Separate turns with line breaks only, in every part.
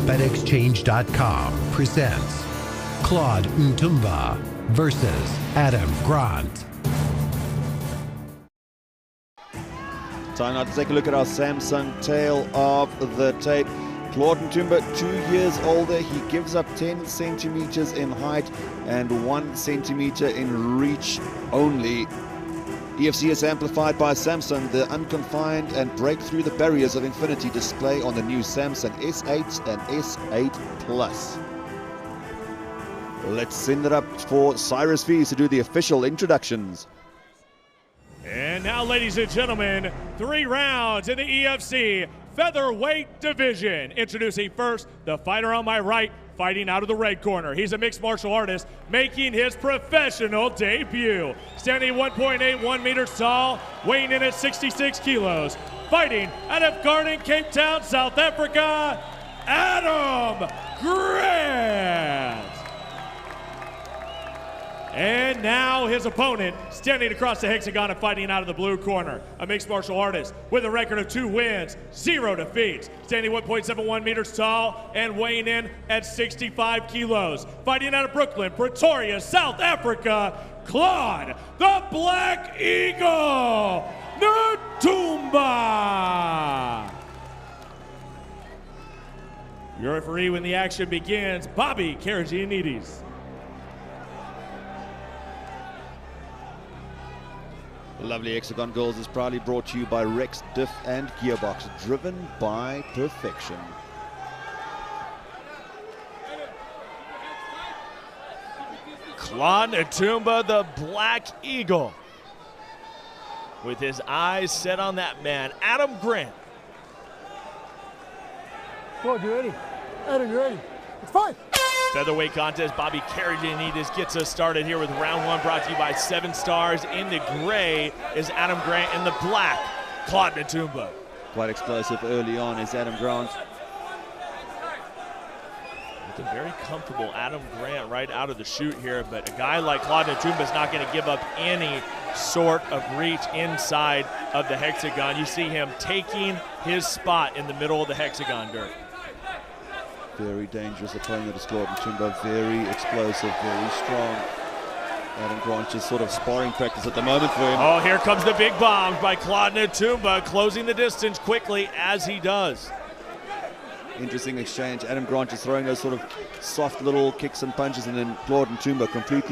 BetExchange.com presents Claude Ntumba versus Adam Grant.
Time now to take a look at our Samsung tail of the tape. Claude Ntumba, 2 years older. He gives up 10 centimeters in height and 1 centimeter in reach only. EFC is amplified by Samsung, the unconfined and break through the barriers of infinity display on the new Samsung S8 and S8 Plus. Let's send it up for Cyrus Fees to do the official introductions.
And now, ladies and gentlemen, 3 rounds in the EFC featherweight division. Introducing first, the fighter on my right, fighting out of the red corner. He's a mixed martial artist making his professional debut. Standing 1.81 meters tall, weighing in at 66 kilos. Fighting out of Garden, Cape Town, South Africa, Adam Grant. And now his opponent, standing across the hexagon and fighting out of the blue corner, a mixed martial artist with a record of 2 wins, 0 defeats, standing 1.71 meters tall and weighing in at 65 kilos. Fighting out of Brooklyn, Pretoria, South Africa, Claude, the Black Eagle, Ntumba. Your referee when the action begins, Bobby Karagianidis.
Lovely Hexagon Goals is proudly brought to you by Rex Diff and Gearbox, driven by perfection.
Claude Ntumba, the Black Eagle, with his eyes set on that man, Adam Grant.
Claude, you ready? Adam, you ready? It's fine.
Featherweight contest, Bobby Karagianidis gets us started here with round 1, brought to you by 7 Stars. In the gray is Adam Grant, in the black, Claude Ntumba.
Quite explosive early on is Adam Grant.
Looking very comfortable, Adam Grant, right out of the chute here, but a guy like Claude Ntumba is not going to give up any sort of reach inside of the hexagon. You see him taking his spot in the middle of the hexagon, Dirk.
Very dangerous opponent is Claude Ntumba, very explosive, very strong. Adam Grant just sort of sparring practice at the moment for him.
Oh, here comes the big bomb by Claude Ntumba, closing the distance quickly as he does.
Interesting exchange. Adam Grant just throwing those sort of soft little kicks and punches, and then Claude Ntumba complete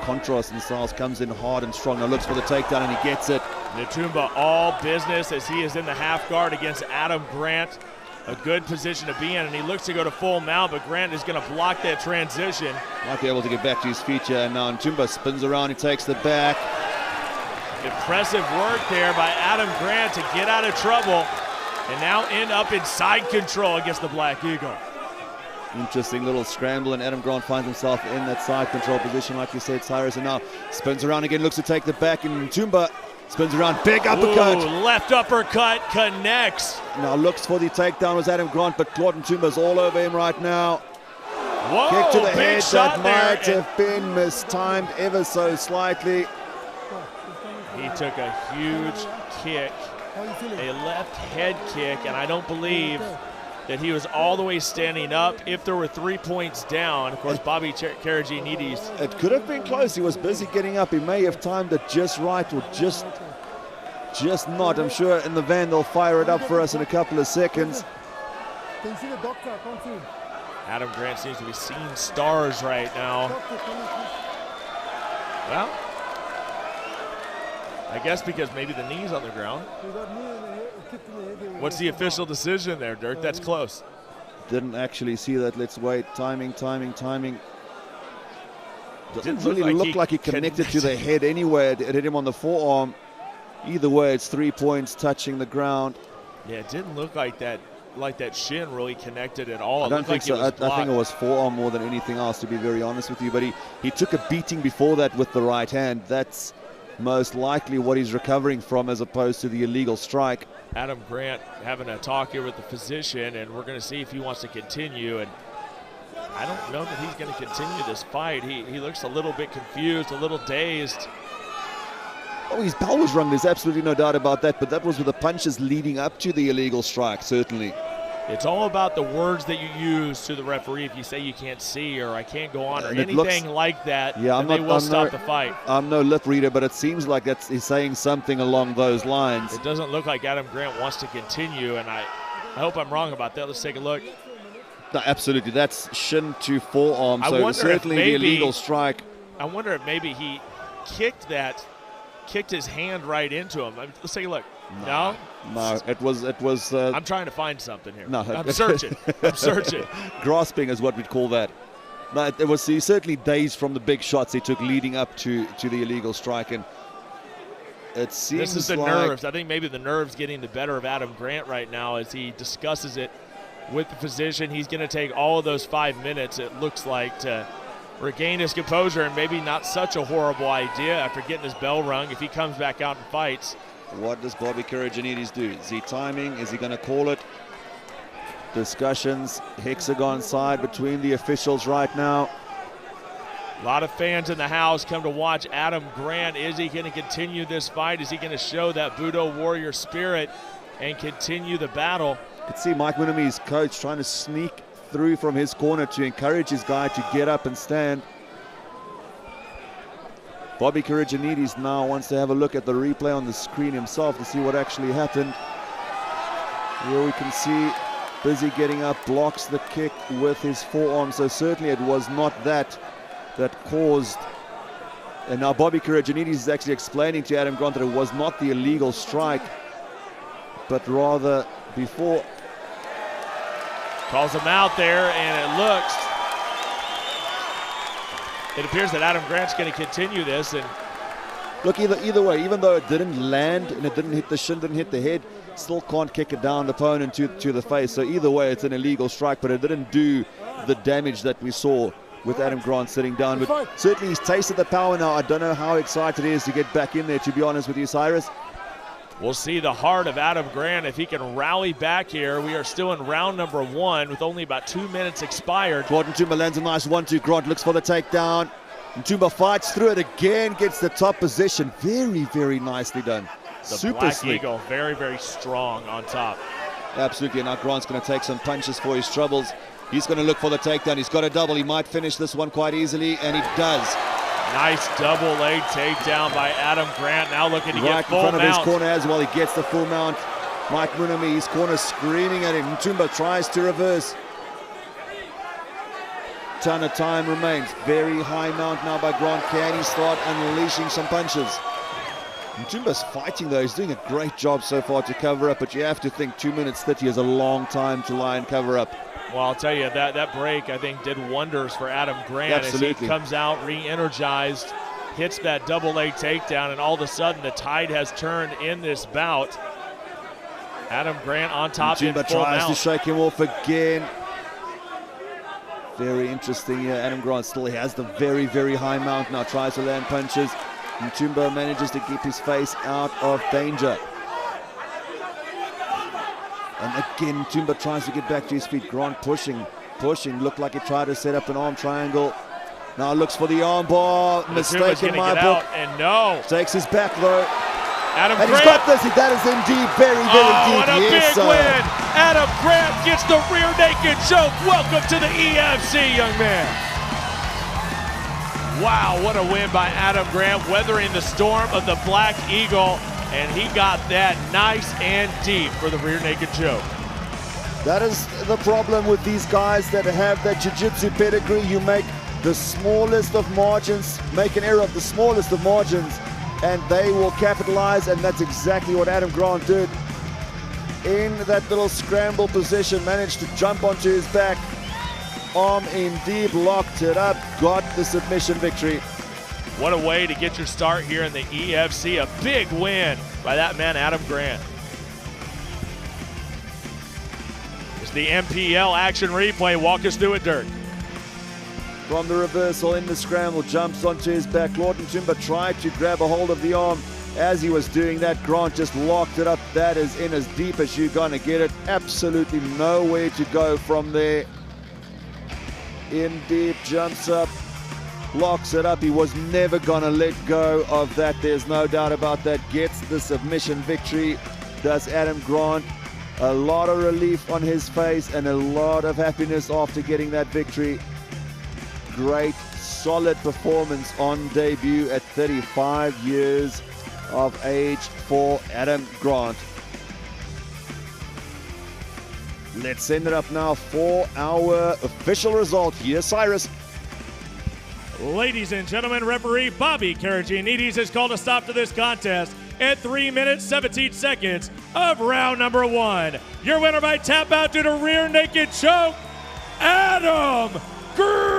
contrast in styles, comes in hard and strong. Now looks for the takedown and he gets it.
Ntumba all business as he is in the half guard against Adam Grant. A good position to be in, and he looks to go to full mount, but Grant is going to block that transition.
Might be able to get back to his feet here, and now Ntumba spins around, he takes the back.
Impressive work there by Adam Grant to get out of trouble, and now end up in side control against the Black Eagle.
Interesting little scramble, and Adam Grant finds himself in that side control position, like you said, Cyrus, and now spins around again, looks to take the back, and Ntumba spins around, big uppercut.
Ooh, left uppercut connects.
Now looks for the takedown was Adam Grant, but Claude Ntumba's all over him right now.
Whoa,
kick to the head
shot
that
there,
might have been mistimed ever so slightly.
He took a huge kick, a left head kick, and I don't believe that he was all the way standing up. If there were 3 points down, of course, Bobby Karagianidis.
It could have been close. He was busy getting up. He may have timed it just right or just not. I'm sure in the van they'll fire it up for us in a couple of seconds.
Can you see the doctor? I can't see him.
Adam Grant seems to be seeing stars right now. Well, I guess because maybe the knee's on the ground. What's the official decision there, Dirk? That's close.
Didn't actually see that. Let's wait. Timing. Doesn't really look like he connected to the head anyway. It hit him on the forearm. Either way, it's 3 points touching the ground.
Yeah, it didn't look like that shin really connected at all.
I don't think so. I think it was forearm more than anything else, to be very honest with you. But he took a beating before that with the right hand. That's most likely what he's recovering from, as opposed to the illegal strike.
Adam Grant having a talk here with the physician, and we're going to see if he wants to continue. And I don't know that he's going to continue this fight. He looks a little bit confused, a little dazed.
Oh, his bell was rung, there's absolutely no doubt about that, but that was with the punches leading up to the illegal strike, certainly.
It's all about the words that you use to the referee. If you say you can't see or I can't go on or anything like that,
yeah,
then they will stop the fight.
I'm no lip reader, but it seems like he's saying something along those lines.
It doesn't look like Adam Grant wants to continue, and I hope I'm wrong about that. Let's take a look.
No, absolutely, that's shin to forearm, so
wonder
certainly
if maybe,
the illegal strike.
I wonder if maybe he kicked his hand right into him. Let's take a look. No?
No, it was.
I'm trying to find something here.
No,
I'm searching. I'm searching.
Grasping is what we'd call that. No, it was. He certainly dazed from the big shots he took leading up to the illegal strike, and it seems
this is the
like
nerves. I think maybe the nerves getting the better of Adam Grant right now as he discusses it with the physician. He's going to take all of those 5 minutes, it looks like, to regain his composure, and maybe not such a horrible idea after getting his bell rung if he comes back out and fights.
What does Bobby Karagianidis do? Is he timing? Is he going to call it? Discussions, hexagon side between the officials right now.
A lot of fans in the house come to watch Adam Grant. Is he going to continue this fight? Is he going to show that Budo warrior spirit and continue the battle?
You can see Mike Munami's coach trying to sneak through from his corner to encourage his guy to get up and stand. Bobby Karagianidis now wants to have a look at the replay on the screen himself to see what actually happened. Here we can see busy getting up, blocks the kick with his forearm. So certainly it was not that caused. And now Bobby Karagianidis is actually explaining to Adam Grant that it was not the illegal strike, but rather before.
Calls him out there, and it appears that Adam Grant's going to continue this. And
look, either way, even though it didn't land and it didn't hit the shin, didn't hit the head, still can't kick it down the opponent to the face. So either way, it's an illegal strike, but it didn't do the damage that we saw with Adam Grant sitting down. But certainly he's tasted the power now. I don't know how excited he is to get back in there, to be honest with you, Cyrus.
We'll see the heart of Adam Grant if he can rally back here. We are still in round number 1 with only about 2 minutes expired.
Claude Ntumba lands a nice 1-2. Grant looks for the takedown. Ntumba fights through it again, gets the top position. Very, very nicely done.
The
Super
Black
slick.
Eagle, very, very strong on top.
Absolutely, and now Grant's going to take some punches for his troubles. He's going to look for the takedown. He's got a double. He might finish this one quite easily, and he does.
Nice double leg takedown by Adam Grant. Now looking to get full
right in front of his
mount.
corner as well. He gets the full mount. Mike Munami, his corner screaming at him. Ntumba tries to reverse. Ton of time remains. Very high mount now by Grant. Can he start unleashing some punches? Ntumba's fighting though. He's doing a great job so far to cover up, but you have to think 2 minutes 30 is a long time to lie and cover up.
Well, I'll tell you, that break, I think, did wonders for Adam Grant.
Absolutely.
As he comes out re-energized, hits that double leg takedown, and all of a sudden the tide has turned in this bout. Adam Grant on top in full
tries
mount.
to shake him off again. Very interesting here. Adam Grant still has the very, very high mount now, tries to land punches. Ntumba manages to keep his face out of danger. And again, Ntumba tries to get back to his feet. Grant pushing. Looked like he tried to set up an arm triangle. Now looks for the arm bar. Mistake in my book.
And no.
Takes his back though.
Adam
and
Grant.
He's got this. That is indeed very, very deep.
What a
yes,
big win. Adam Grant gets the rear naked choke. Welcome to the EFC, young man. Wow, what a win by Adam Grant, weathering the storm of the Black Eagle. And he got that nice and deep for the rear naked choke.
That is the problem with these guys that have that jiu-jitsu pedigree. You make the smallest of margins, make an error of the smallest of margins, and they will capitalize, and that's exactly what Adam Grant did. In that little scramble position, managed to jump onto his back, arm in deep, locked it up, got the submission victory.
What a way to get your start here in the EFC. A big win by that man, Adam Grant. It's the MPL action replay. Walk us through it, Dirk.
From the reversal in the scramble, jumps onto his back. Claude Ntumba tried to grab a hold of the arm. As he was doing that, Grant just locked it up. That is in as deep as you're going to get it. Absolutely nowhere to go from there. In deep, jumps up, locks it up. He was never going to let go of that. There's no doubt about that. Gets the submission victory, does Adam Grant. A lot of relief on his face and a lot of happiness after getting that victory. Great, solid performance on debut at 35 years of age for Adam Grant. Let's send it up now for our official result. Here's Cyrus.
Ladies and gentlemen, referee Bobby Karagianidis has called a stop to this contest at 3 minutes 17 seconds of round number 1. Your winner by tap out due to rear naked choke, Adam Grant.